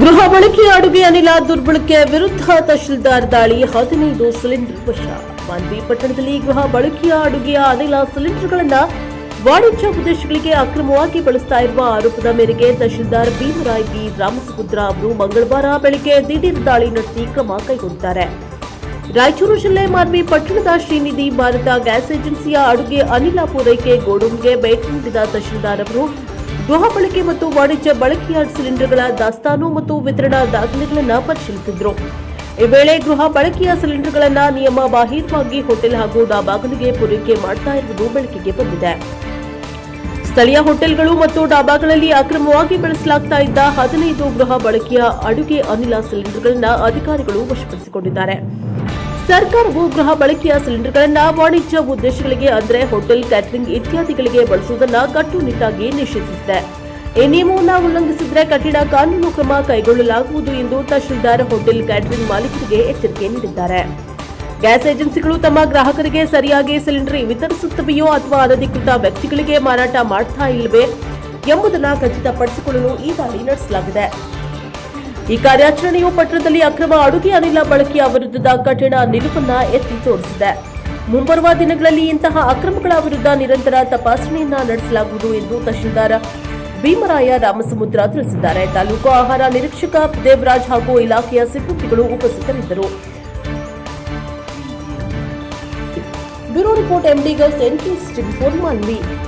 ಗೃಹ ಬಳಕೆಯ ಅಡುಗೆ ಅನಿಲ ದುರ್ಬಳಕೆ ವಿರುದ್ಧ ತಹಶೀಲ್ದಾರ್ ದಾಳಿ 15 ಸಿಲಿಂಡರ್ ವಶ. ಮಾನ್ವಿ ಪಟ್ಟಣದಲ್ಲಿ ಗೃಹ ಬಳಕೆಯ ಅಡುಗೆಯ ಅನಿಲ ಸಿಲಿಂಡರ್ಗಳನ್ನು ವಾಣಿಜ್ಯ ಉದ್ದೇಶಗಳಿಗೆ ಅಕ್ರಮವಾಗಿ ಬಳಸ್ತಾ ಇರುವ ಆರೋಪದ ಮೇರೆಗೆ ತಹಶೀಲ್ದಾರ್ ಭೀಮರಾಯ್ ಬಿ ರಾಮಸಮುದ್ರ ಅವರು ಮಂಗಳವಾರ ಬೆಳಗ್ಗೆ ದಿಢೀರ್ ದಾಳಿ ನಡೆಸಿ ಕ್ರಮ ಕೈಗೊಂಡಿದ್ದಾರೆ. ರಾಯಚೂರು ಜಿಲ್ಲೆ ಮಾನ್ವಿ ಪಟ್ಟಣದ ಶ್ರೀನಿಧಿ ಭಾರತ ಗ್ಯಾಸ್ ಏಜೆನ್ಸಿಯ ಅಡುಗೆ ಅನಿಲ ಪೂರೈಕೆ ಗೋಡೌನ್ಗೆ ಭೇಟಿ ನೀಡಿದ ತಹಶೀಲ್ದಾರ್ ಅವರು ಗೃಹ ಬಳಕೆ ಮತ್ತು ವಾಣಿಜ್ಯ ಬಳಕೆಯ ಸಿಲಿಂಡರ್ಗಳ ದಾಸ್ತಾನು ಮತ್ತು ವಿತರಣಾ ದಾಖಲೆಗಳನ್ನು ಪರಿಶೀಲಿಸಿದರು. ಈ ವೇಳೆ ಗೃಹ ಬಳಕೆಯ ಸಿಲಿಂಡರ್ಗಳನ್ನು ನಿಯಮ ಬಾಹಿರವಾಗಿ ಹೋಟೆಲ್ ಹಾಗೂ ಡಾಬಾಗಳಿಗೆ ಪೂರೈಕೆ ಮಾಡ್ತಾ ಇರುವುದು ಬೆಳಕಿಗೆ ಬಂದಿದೆ. ಸ್ಥಳೀಯ ಹೋಟೆಲ್ಗಳು ಮತ್ತು ಡಾಬಾಗಳಲ್ಲಿ ಅಕ್ರಮವಾಗಿ ಬಳಸಲಾಗ್ತಾ ಇದ್ದ 15 ಗೃಹ ಬಳಕೆಯ ಅಡುಗೆ ಅನಿಲ ಸಿಲಿಂಡರ್ಗಳನ್ನು ಅಧಿಕಾರಿಗಳು ವಶಪಡಿಸಿಕೊಂಡಿದ್ದಾರೆ. ಸರ್ಕಾರವು ಗೃಹ ಬಳಕೆಯ ಸಿಲಿಂಡರ್ಗಳನ್ನು ವಾಣಿಜ್ಯ ಉದ್ದೇಶಗಳಿಗೆ ಅಂದರೆ ಹೋಟೆಲ್, ಕ್ಯಾಟರಿಂಗ್ ಇತ್ಯಾದಿಗಳಿಗೆ ಬಳಸುವುದನ್ನು ಕಟ್ಟುನಿಟ್ಟಾಗಿ ನಿಷೇಧಿಸಿದೆ. ಈ ನಿಯಮವನ್ನು ಉಲ್ಲಂಘಿಸಿದರೆ ಕಠಿಣ ಕಾನೂನು ಕ್ರಮ ಕೈಗೊಳ್ಳಲಾಗುವುದು ಎಂದು ತಹಶೀಲ್ದಾರ್ ಹೋಟೆಲ್, ಕ್ಯಾಟರಿಂಗ್ ಮಾಲೀಕರಿಗೆ ಎಚ್ಚರಿಕೆ ನೀಡಿದ್ದಾರೆ. ಗ್ಯಾಸ್ ಏಜೆನ್ಸಿಗಳು ತಮ್ಮ ಗ್ರಾಹಕರಿಗೆ ಸರಿಯಾಗಿ ಸಿಲಿಂಡರ್ ವಿತರಿಸುತ್ತವೆಯೋ ಅಥವಾ ಅನಧಿಕೃತ ವ್ಯಕ್ತಿಗಳಿಗೆ ಮಾರಾಟ ಮಾಡ್ತಾ ಇಲ್ಲವೇ ಎಂಬುದನ್ನು ಖಚಿತಪಡಿಸಿಕೊಳ್ಳಲು ಈ ದಾಳಿ ನಡೆಸಲಾಗಿದೆ. ಈ ಕಾರ್ಯಾಚರಣೆಯು ಪಟ್ಟಣದಲ್ಲಿ ಅಕ್ರಮ ಅಡುಗೆ ಅನಿಲ ಬಳಕೆಯ ವಿರುದ್ಧದ ಕಠಿಣ ನಿಲುವನ್ನು ಎತ್ತಿ ತೋರಿಸಿದೆ. ಮುಂಬರುವ ದಿನಗಳಲ್ಲಿ ಇಂತಹ ಅಕ್ರಮಗಳ ವಿರುದ್ಧ ನಿರಂತರ ತಪಾಸಣೆಯನ್ನ ನಡೆಸಲಾಗುವುದು ಎಂದು ತಹಶೀಲ್ದಾರ್ ಭೀಮರಾಯ ರಾಮಸಮುದ್ರ ತಿಳಿಸಿದ್ದಾರೆ. ತಾಲೂಕು ಆಹಾರ ನಿರೀಕ್ಷಕ ದೇವರಾಜ್ ಹಾಗೂ ಇಲಾಖೆಯ ಸಿಬ್ಬಂದಿಗಳು ಉಪಸ್ಥಿತರಿದ್ದರು. Bureau report MD Ghouse NKS TV 4 Manvi.